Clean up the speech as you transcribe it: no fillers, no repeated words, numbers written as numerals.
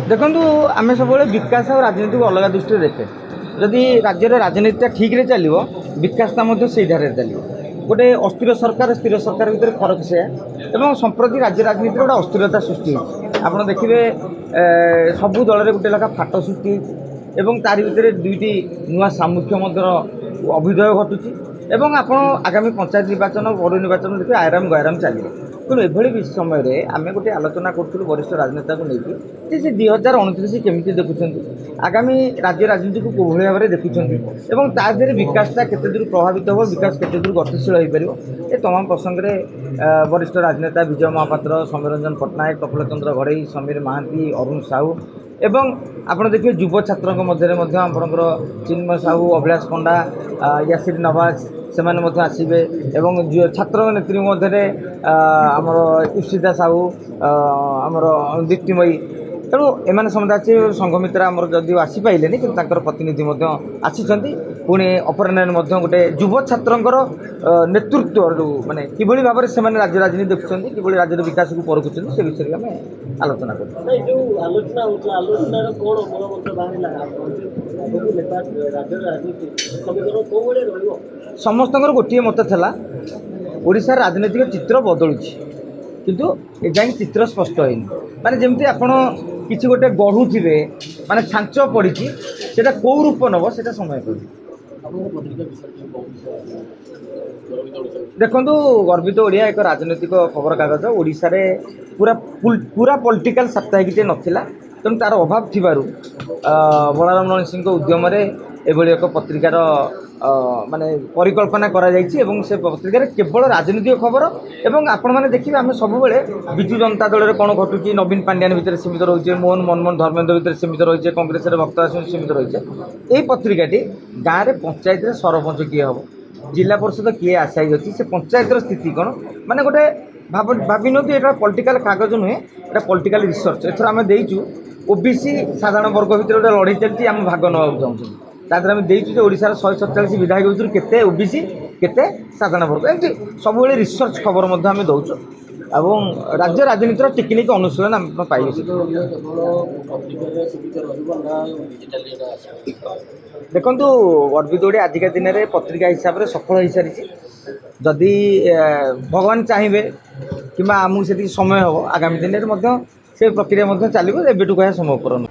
देखु आम सब विकास और राजनीति को अलग दृष्टि देखे जदि राज्य राजनीति ठीक रे चलो विकासटा से धारे चलो गोटे अस्थिर सरकार स्थिर सरकार भितर फरक से एवं संप्रति राज्य राजनीति गोटे अस्थिरता सृष्टि आप देखिए सबू दल में गोटे लेखा फाट सृष्टि एवं तारि भितर दुईटी नुआ सामुख्य अभ्युदय घटुची एवं आप आगामी पंचायत निर्वाचन पौर निर्वाचन देखिए आयराम गयराम चलिए तेणु एभली समय आम गोटे आलोचना करूँ वरिष्ठ राजनेता को लेकिन से 2029 केमी देखुं आगामी राज्य राजनीति को कोभली भाव में देखुं तादेह विकासटा केते दूर प्रभावित हो विकास केते दूर गतिशील हो पार ए तमाम प्रसंग में वरिष्ठ राजनेता विजय महापात्र सौम्यरंजन पट्टनायक प्रफुल्ल चंद्र घड़ई समीर महांती अरुण साहू एवं आप देखिए युव छात्रों मध्य आपंकर चिन्मय साहू अभिलाष पंडा यासिर नवाज से आसवे एवं छात्र नेत्री मध्य आमर ईप्सिता साहू आमर दीप्तिमयी तेणु एम समझे संघ मित्र आमर जदि आसीपारे कि प्रतिनिधि आसी पुणी अपराह गोटे युव छात्रों नेतृत्व जो मानने कि भाव में से राज्य राजनीति देखुं कि राज्य विकास को परखुं से विषय में आलोचना कर समस्त गोटे मत था ओडिशा राजनीतिक चित्र बदलुची किंतु एजाएं चित्र स्पष्ट है माने जमती आपण किसी गोटे गढ़ुवे माने छांच पड़ी से कौ रूप नब से समय कर देखु गर्वित ओडिया एक राजनैतिक खबर कागज ओडिशा रे पूरा पूरा पॉलिटिकल साप्ताहिक नथिला तेणु तार अभाव थी बलराम नरसिंह सिंह उद्यम एभली एक पत्रिकार माने परिकल्पना करा जायछि एवं से पत्रिकार केवल राजनीतिक खबर एवं आपण माने देखिए आम सब विजु जनता दल में कौन घटुची नवीन पांड्यान भितर सीमित रही है मोहन मनमोहन धर्मेन्द्र भितर सीमित रही है कांग्रेस भक्त सीमित रही है यही पत्रिकाटी गाँव में पंचायत सरपंच किए हम जिला परिषद किए आशायी अच्छी से पंचायतर स्थिति कौन माने गोटे भावी नी ये पॉलिटिकल कागज नुहे ये पॉलिटिकल रिसर्च एथर आम देचु ओबीसी साधारण वर्ग भितर गोटे लड़ाई चलती आम भाग ना चाहूँ तादर आम देचु ओडिशार 147 विधायक भितर केते ओबीसी केते साधारण वर्ग एमती सब रिसर्च खबर आम दौचु एवं राज्य राजनीतिर टेक्निक अनुशीलन आम पाइबे देखु गर्वित ओडिया आजिका दिन में पत्रिका हिसाब से सफल हो सारी जदि भगवान चाहिए कि आमको से समय हम आगामी दिन में से प्रक्रिया चलो एबेटू कह संभवपर